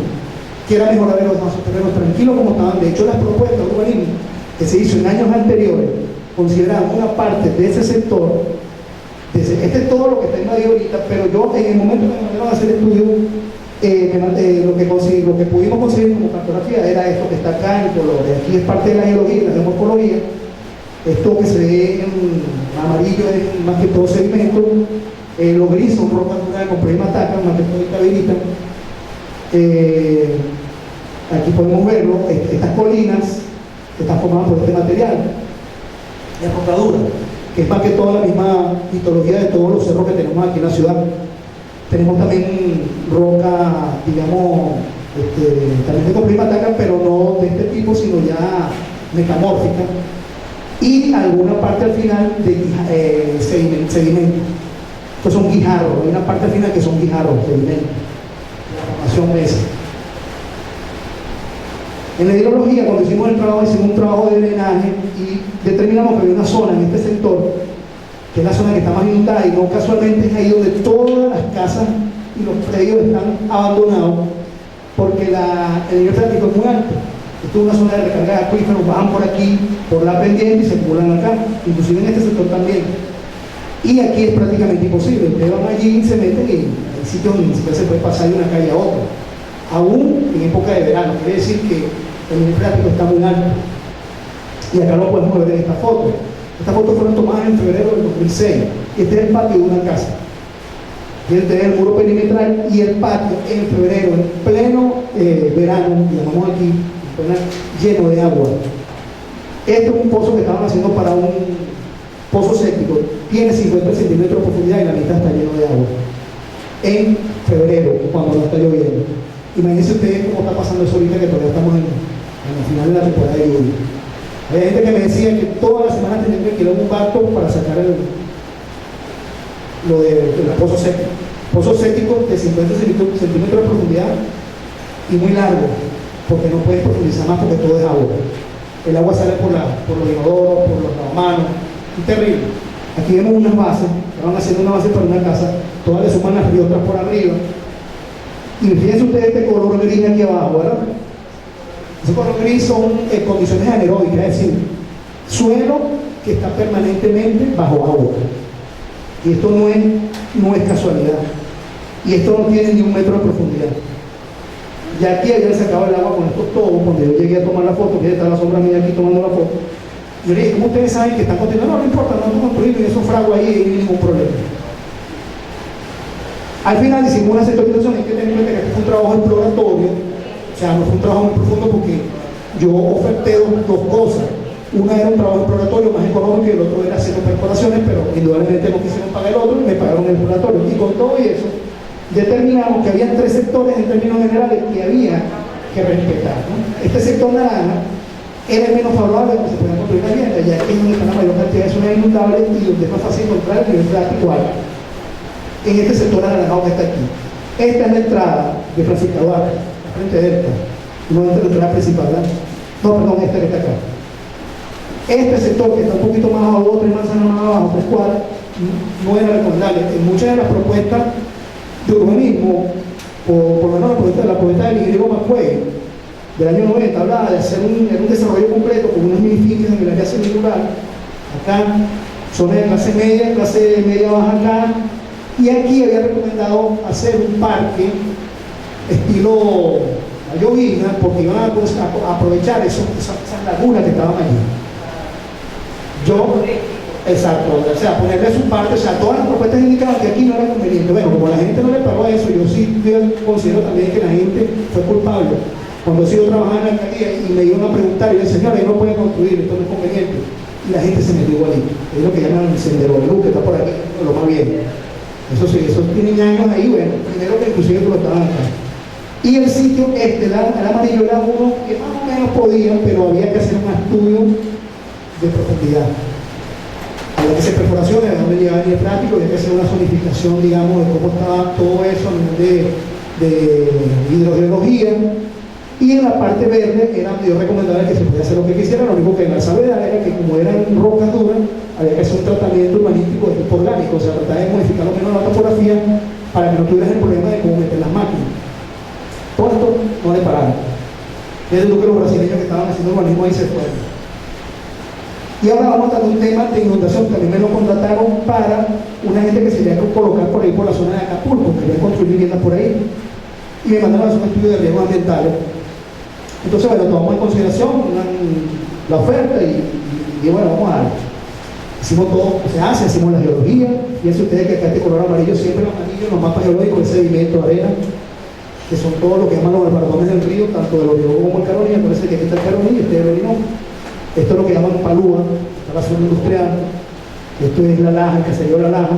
que era mejor haber dejado esos terrenos tranquilos como estaban. De hecho, las propuestas de urbanismo que se hizo en años anteriores consideraban una parte de ese sector, este es todo lo que está invadido ahorita, pero yo en el momento que me mandaron a hacer el estudio, lo que pudimos conseguir como cartografía era esto que está acá en colores. Aquí es parte de la geología y la geomorfología. Esto que se ve en amarillo es más que todo sedimento, lo gris son rocas duras con primataca, más que todo caverita. Aquí podemos verlo, estas colinas están formadas por este material, es roca dura, que es más que toda la misma mitología de todos los cerros que tenemos aquí en la ciudad. Tenemos también roca, digamos, también con primataca, pero no de este tipo, sino ya metamórfica. Y alguna parte al final de sedimento. Estos son guijarros, hay una parte al final que son guijarros, sedimento. La formación es. En la hidrología, cuando hicimos un trabajo de drenaje y determinamos que había una zona en este sector, que es la zona que está más inundada, y no casualmente es ahí donde todas las casas y los predios están abandonados, porque el nivel freático es muy alto. Esto es una zona de recarga de acuíferos, bajan por aquí, por la pendiente y se acumulan acá, inclusive en este sector también. Y aquí es prácticamente imposible. Ustedes van allí y se meten y hay sitios donde ni siquiera se puede pasar de una calle a otra. Aún en época de verano, quiere decir que el nivel freático está muy alto. Y acá lo podemos ver en esta foto. Estas fotos fueron tomadas en febrero del 2006. Este es el patio de una casa. Tiene que tener el muro perimetral y el patio en febrero, en pleno verano, llamamos aquí, lleno de agua. Este es un pozo que estaban haciendo para un pozo séptico. Tiene 50 centímetros de profundidad y la mitad está lleno de agua. En febrero, cuando no está lloviendo. Imagínense ustedes cómo está pasando eso ahorita, que todavía estamos en el final de la temporada de lluvia. Hay gente que me decía que todas las semanas tenían que alquilar un barco para sacar lo de los pozos sépticos. Pozos sépticos de 50 centímetros de profundidad y muy largo, porque no puedes profundizar más porque todo es agua. El agua sale por los inodoros, por los lavamanos, es terrible. Aquí vemos unas bases, estaban haciendo una base para una casa, todas le suman las riotras por arriba. Y fíjense ustedes este color gris aquí abajo, ¿verdad? Ese color gris son condiciones anaeróbicas, es decir, suelo que está permanentemente bajo agua. Y esto no es casualidad. Y esto no tiene ni un metro de profundidad. Ya aquí habían sacado el agua con estos tobos. Cuando yo llegué a tomar la foto, que está la sombra mía aquí tomando la foto, yo le dije, ¿cómo ustedes saben que están continuando? No importa, no construimos y eso fragua ahí y no hay ningún problema. Al final hicimos una sectorización. Hay que tener en cuenta que este fue un trabajo exploratorio, o sea, no fue un trabajo muy profundo porque yo oferté dos cosas. Una era un trabajo exploratorio más económico y el otro era hacer perforaciones, pero indudablemente no quisieron pagar el otro y me pagaron el exploratorio. Y con todo eso, determinamos que había 3 sectores en términos generales que había que respetar, ¿no? Este sector naranja era el menos favorable donde se podían construir una vivienda, ya que es donde está la mayor cantidad de zonas inundables y donde es más fácil encontrar el nivel freático alto. En este sector anaranjado que está aquí. Esta es la entrada de Francisco Duarte, la frente de esta, no es la entrada principal, ¿verdad? No, perdón, esta que está acá. Este sector que está un poquito más abajo, 3 manzanas más abajo, 3 cuadras, no era recomendable. En muchas de las propuestas de urbanismo, por lo menos la propuesta del ingeniero Macue del año 90, hablaba de hacer un desarrollo completo con unas minifincias en el área semirural, acá, zona de clase media baja acá, y aquí había recomendado hacer un parque estilo llovina, porque iban a aprovechar esas lagunas que estaban allí. Exacto, o sea, ponerle su parte, o sea, todas las propuestas indicaban que aquí no era conveniente. Bueno, como la gente no le pagó eso, yo sí considero también que la gente fue culpable. Cuando he sido trabajando en la alcaldía y me iban a preguntar, y yo decía, señor, ahí no pueden construir, esto no es conveniente. Y la gente se metió igualito. Es lo que llaman el sendero de luz, que está por aquí, lo más bien. Eso sí, eso tienen años ahí, bueno, primero que inclusive explotaban acá. Y el sitio el amarillo era uno que más o menos podían, pero había que hacer un estudio de profundidad. Había que hacer perforaciones, de dónde llegaba el nivel práctico, había que hacer una zonificación, digamos, de cómo estaba todo eso a nivel de hidrogeología. Y en la parte verde yo recomendaba que se podía hacer lo que quisiera, lo único que en la salvedad era que como eran rocas duras, había que hacer un tratamiento urbanístico de tipo orgánico, o sea, tratar de modificar lo menos la topografía para que no tuvieras el problema de cómo meter las máquinas. Todo esto no le pararon. Desde luego que los brasileños que estaban haciendo urbanismo ahí se fueron. Y ahora vamos a tratar un tema de inundación. También me lo contrataron para una gente que se quería colocar por ahí por la zona de Acapulco, quería construir viviendas por ahí. Y me mandaron a hacer un estudio de riesgos ambientales. Entonces, bueno, tomamos en consideración la oferta y bueno, vamos a darle. Hicimos todo, hicimos la geología. Fíjense ustedes que acá este color amarillo, siempre el amarillo en los mapas geológicos, el sedimento, arena, que son todos lo que llaman los barradones del río, tanto de los ríos como el Caroní. Me parece que aquí está el Caroní y este es el Orinó. Esto es lo que llaman palúa, está la zona industrial. Esto es la laja, el caserío de la laja.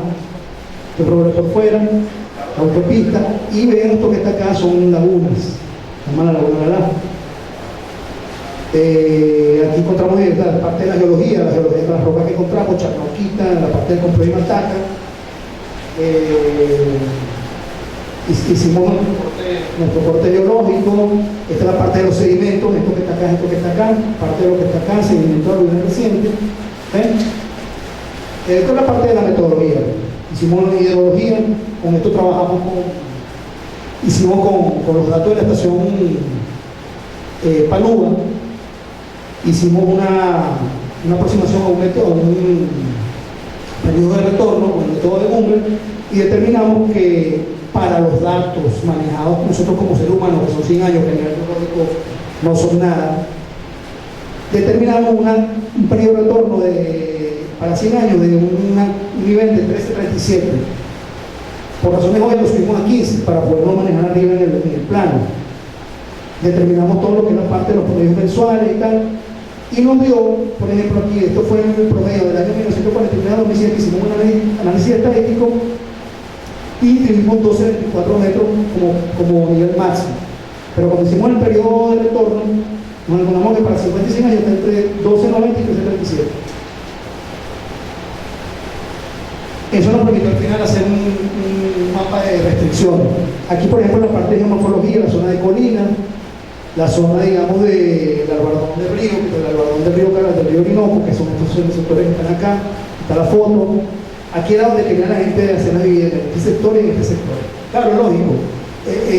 Esto es por fuera, la autopista. Y ven esto que está acá son lagunas, se llama la laguna de la laja. Aquí encontramos la parte de la geología de las rocas que encontramos, Charnoquita, la parte del complejo de Mantaca. Hicimos nuestro corte geológico. Esta es la parte de los sedimentos, esto que está acá, esto que está acá, parte de lo que está acá, sedimento aluvial reciente. Esta es la parte de la metodología. Hicimos una hidrología, con esto trabajamos hicimos con los datos de la estación Palúa. Hicimos una aproximación a un periodo de retorno con el método de Google y determinamos que para los datos manejados nosotros como seres humanos, que son 100 años, que a nivel geológico no son nada, determinamos un periodo de retorno para 100 años de un nivel de 13.37. Por razones obvias lo subimos a 15 para poderlo manejar arriba en el plano. Determinamos todo lo que es la parte de los promedios mensuales y tal. Y nos dio, por ejemplo, aquí, esto fue en el promedio del año 1949 a 2007, hicimos un análisis estadístico y tuvimos 12.24 metros como nivel máximo. Pero cuando hicimos el periodo de retorno, nos encontramos que para 55 años está entre 12.90 y 13.37. Eso nos permitió al final hacer un mapa de restricciones. Aquí, por ejemplo, en la parte de geomorfología, la zona de colinas, la zona, digamos, del albardón del río, del albardón del río Cara, del río Orinoco, que son estos sectores que están acá, está la foto. Aquí era donde quería la gente de hacer la vivienda, en este sector y en este sector. Claro, lógico.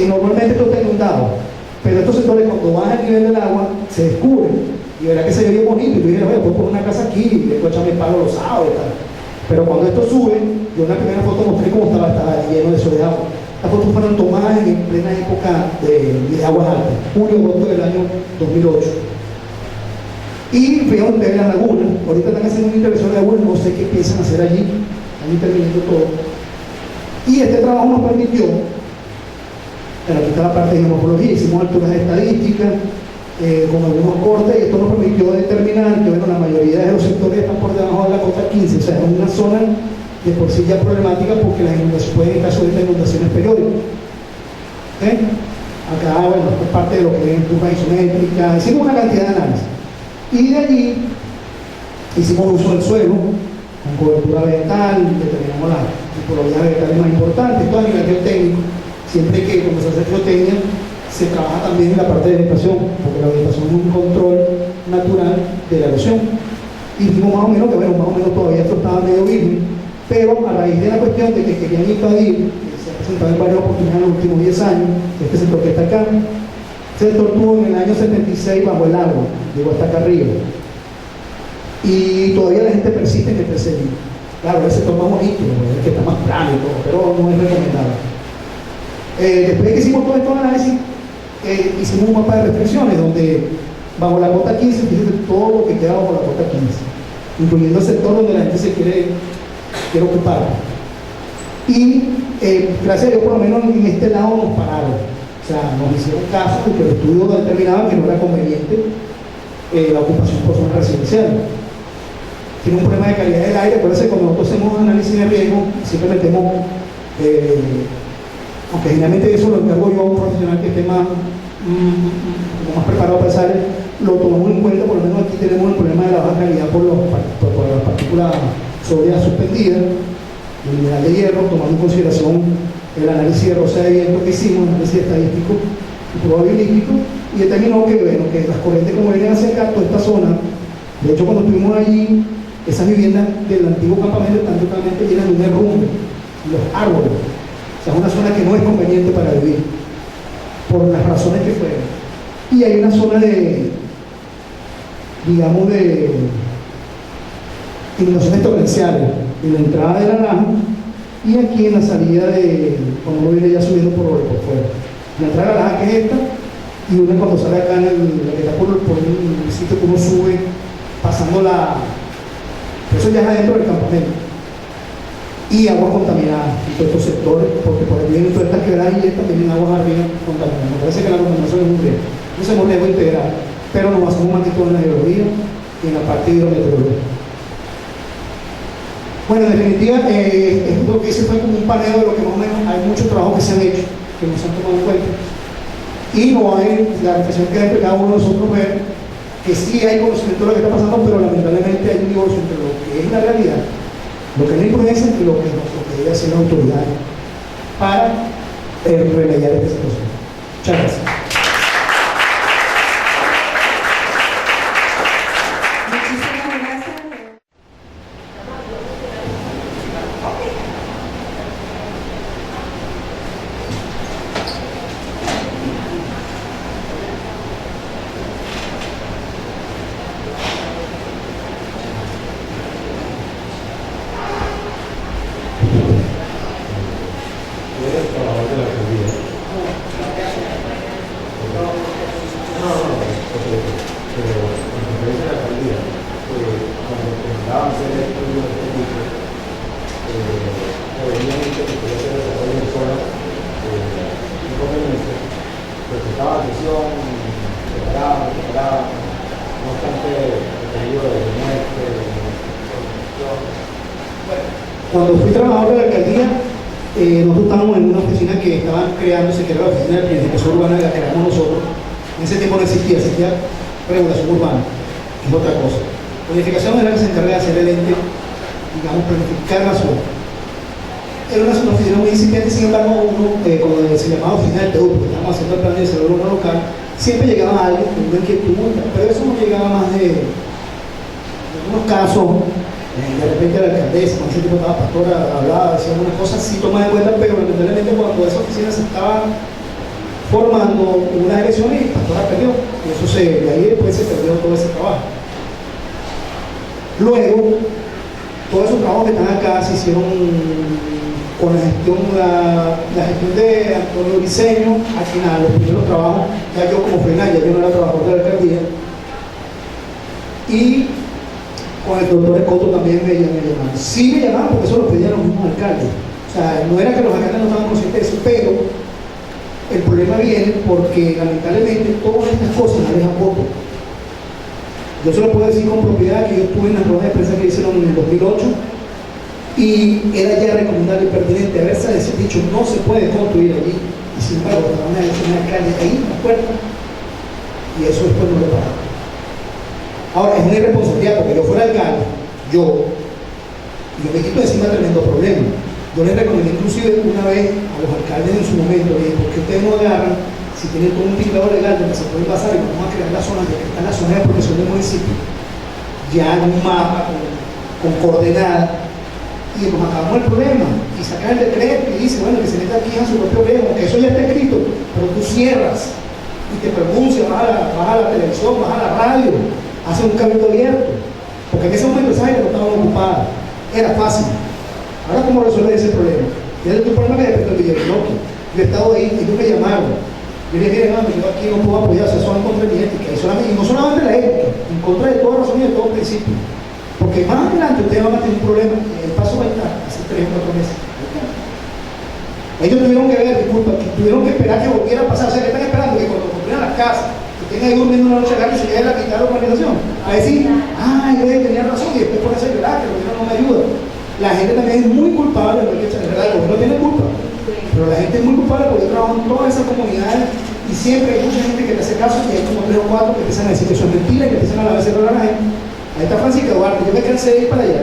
Normalmente esto está inundado, pero estos sectores cuando baja el nivel del agua se descubren y verá que se ve bien bonito y tú dices, oye, puedo poner una casa aquí y después echarme palo los sábados y tal. Pero cuando esto sube, yo en la primera foto mostré cómo estaba lleno de eso de agua. Las fotos fueron tomadas en plena época de aguas altas, julio-agosto del año 2008. Y fuimos a ver las lagunas. Ahorita están haciendo una intervención de lagunas, no sé qué piensan hacer allí, están interviniendo todo. Y este trabajo nos permitió, aquí está la parte de geomorfología, hicimos alturas estadísticas, con algunos cortes, y esto nos permitió determinar que bueno, la mayoría de los sectores están por debajo de la cota 15, o sea, es una zona de por sí ya problemática porque las inundaciones pueden estar subiendo inundaciones periódicas. Acá, bueno, esto es parte de lo que es burbuja isométrica, hicimos una cantidad de análisis. Y de allí hicimos uso del suelo, con cobertura vegetal, determinamos las tipologías vegetales más importantes, todo a nivel geotécnico, siempre que cuando se hace geotecnia se trabaja también en la parte de vegetación, porque la vegetación es un control natural de la erosión. Y vimos más o menos que, bueno, más o menos todavía esto estaba medio virgen, pero a raíz de la cuestión de que querían invadir, se ha presentado en varias oportunidades en los últimos 10 años, este sector que está acá, este sector tuvo en el año 76 bajo el agua, llegó hasta acá arriba. Y todavía la gente persiste en este seguir. Claro, el sector más bonito, el que está más plano y todo, pero no es recomendable. Después de que hicimos todo estos análisis, hicimos un mapa de restricciones donde bajo la cota 15, fíjense todo lo que queda bajo la cota 15, incluyendo el sector donde la gente se quiere ocupar. Y gracias a Dios, por lo menos en este lado nos pararon, o sea, nos hicieron caso porque el estudio determinaba que no era conveniente la ocupación por zona residencial. Tiene un problema de calidad del aire. Acuérdense, cuando nosotros hacemos análisis de riesgo, siempre metemos, aunque generalmente eso lo encargo yo a un profesional que esté más preparado para esa área, lo tomamos en cuenta. Por lo menos aquí tenemos el problema de la baja calidad por las partículas sólidas suspendidas, el mineral de hierro, tomando en consideración el análisis de rosa de viento que hicimos, análisis estadístico y probabilístico, y determinó que, bueno, que las corrientes como vienen hacia acá, toda esta zona, de hecho cuando estuvimos allí, esas viviendas del antiguo campamento están totalmente llenas de un derrumbe, los árboles, o sea, es una zona que no es conveniente para vivir, por las razones que fueron. Y hay una zona de, digamos, de inundaciones torrenciales en la entrada de la Naja y aquí en la salida de, cuando uno viene ya subiendo por fuera. La entrada de la Naja, que es esta, y una cuando sale acá en la que está por un sitio que uno sube, pasando eso ya es adentro del campamento. Y aguas contaminadas en todos estos sectores, porque por aquí vienen todas estas quebradas y estas vienen aguas arriba contaminadas. Me parece que la contaminación es un riesgo. No es un riesgo integral, pero nos basamos más que todo en la geología y en la parte hidrometeorológica. Bueno, en definitiva, esto que hice fue como un paneo de lo que más o menos hay muchos trabajos que se han hecho, que no se han tomado en cuenta. Y no hay la reflexión que hay entre cada uno de nosotros ver que sí hay conocimiento de lo que está pasando, pero lamentablemente hay un divorcio entre lo que es la realidad, lo que es la imprudencia y lo que debe hacer la autoridad para remediar esta situación. Muchas gracias. Cuando fui trabajador de la alcaldía, nosotros estábamos en una oficina que estaban creándose, que era la oficina de planificación urbana, la creamos nosotros. En ese tiempo no existía regulación urbana, es otra cosa. Planificación es la que se encarga de hacer el ente, digamos, planificar la ciudad. Era una oficina muy incipiente, sin embargo, uno, como se llamaba oficina del TU, porque estábamos haciendo el plan de desarrollo urbano local, siempre llegaba alguien con una inquietud, pero eso no llegaba más de algunos casos. De repente la alcaldesa, cuando ese tipo estaba pastora, hablaba, decía algunas cosas, sí tomaba en cuenta, pero lamentablemente cuando esa oficina se estaba formando unas elecciones, la pastora perdió, y eso de ahí después se perdió todo ese trabajo. Luego, todos esos trabajos que están acá se hicieron con la gestión de Antonio Briceño. Al final, los primeros trabajos, ya yo como frenar, ya yo no era trabajador de la alcaldía, y con el doctor Escoto también me llamaban. Sí me llamaban porque eso lo pedían los mismos alcaldes. O sea, no era que los alcaldes no estaban conscientes de eso, pero el problema viene porque lamentablemente todas estas cosas no dejan voto. Yo se lo puedo decir con propiedad que yo estuve en las ruedas de prensa que hicieron en el 2008 y era ya recomendable y pertinente haberse dicho no se puede construir allí, y sin embargo estaban una elección de alcalde ahí en la puerta y eso después no lo pagaron. Ahora, es una irresponsabilidad porque yo fuera alcalde, yo me quito encima tremendo problema. Yo les recomendé inclusive una vez a los alcaldes en su momento, le dije, ¿por qué ustedes no agarran, si tienen todo un tildado legal donde se pueden pasar y vamos a crear la zona, ya que está en la zona de protección del municipio, ya en un mapa con coordenadas, y nos acabamos el problema, y sacar el decreto y dice, bueno, que se meta aquí en su propio riesgo, que eso ya está escrito, pero tú cierras y te pronuncias, vas a la televisión, vas a la radio, hace un cabildo abierto, porque en ese momento esa gente no estaba ocupada, era fácil. Ahora, ¿cómo resolver ese problema? Y es el problema que depende del Villaloque. Yo he estado ahí, ellos me llamaron, yo les dije, no, yo aquí no puedo apoyar, o sea, son en contra de mi ética, y no solamente la ética, en contra de toda razón y de todo principio, porque más adelante ustedes van a tener un problema, el paso va a estar hace 3 o 4 meses. Ellos tuvieron que ver, disculpa, tuvieron que esperar que volviera a pasar, o sea, que están esperando que cuando construyan las casas, tenga ahí durmiendo una noche larga y se llegue a la mitad de la urbanización a decir, ay, yo tenía razón y después ponerse a llorar, que el gobierno no me ayuda. La gente también es muy culpable, no hay que echar, es verdad, el gobierno tiene culpa, pero la gente es muy culpable porque yo trabajo en todas esas comunidades y siempre hay mucha gente que te hace caso y hay como 3 o 4 que empiezan a decir que eso es mentira y que empiezan a lavarse a la gente. Ahí está Francisca Duarte, yo me cansé de ir para allá.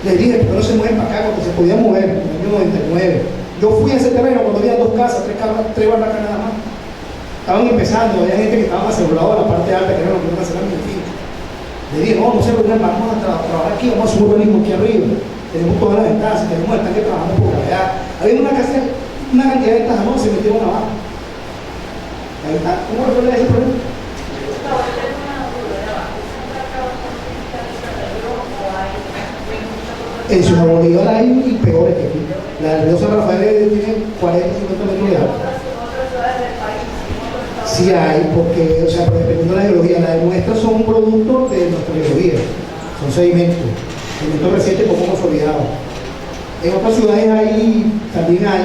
Les dije, ¿por qué no se mueven para acá cuando se podía mover en el año 99? Yo fui a ese terreno cuando había 2 casas, 3 barracas nada más. Estaban empezando, había gente que estaba asegurada la parte alta, que era lo que iban a hacer en el fin. Le dije, no se preocupen, vamos a trabajar aquí, vamos a hacer urbanismo aquí arriba. Tenemos todas las ventajas, tenemos el tanque que trabajamos por gravedad. Había una cantidad de ventajas, no, se metieron abajo. Ahí está, ¿cómo resuelve ese problema? En Ciudad Bolívar hay peores que aquí. La del río San Rafael tiene 40 o 50 metros de alto. Sí hay, porque, o sea, dependiendo de la geología, las de nuestras son un producto de nuestra geología, son sedimentos recientes poco consolidados. En otras ciudades también hay,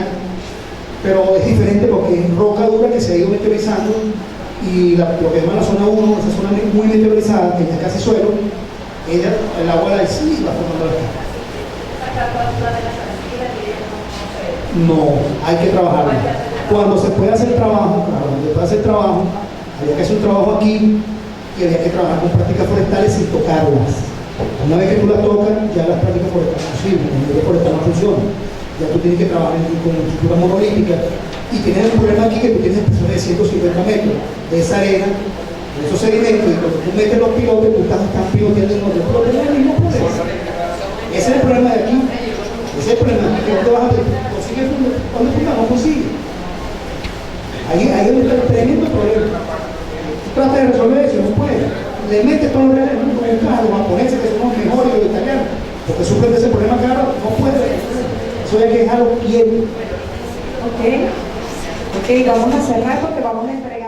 pero es diferente porque es roca dura que se ha ido meteorizando y lo que llaman la zona 1, esa zona muy meteorizada, que ya es casi suelo, el agua de ahí sí va formando la cara. No, hay que trabajarlo. Cuando se puede hacer trabajo, había que hacer un trabajo aquí y había que trabajar con prácticas forestales sin tocarlas. Una vez que tú las tocas, ya las prácticas forestales no sirven, el medio forestal no funciona. Ya tú tienes que trabajar con estructuras monolíticas y tienes un problema aquí que tú tienes expresiones de 150 metros de esa arena, de esos sedimentos, y cuando tú metes los pilotes, tú estás piloteando en otro problema, el mismo proceso. Ese es el problema de aquí. Ese es el problema de aquí, que no te vas a conseguir cuando tú no consigues. Ahí hay un tremendo problema. Tú tratas de resolver eso, no puedes. Le metes todos los reales del mundo a los japoneses que son los mejores y los italianos, porque sufren de ese problema claro, no puede. Eso hay que dejarlo quieto. Ok, vamos a cerrar porque vamos a entregar.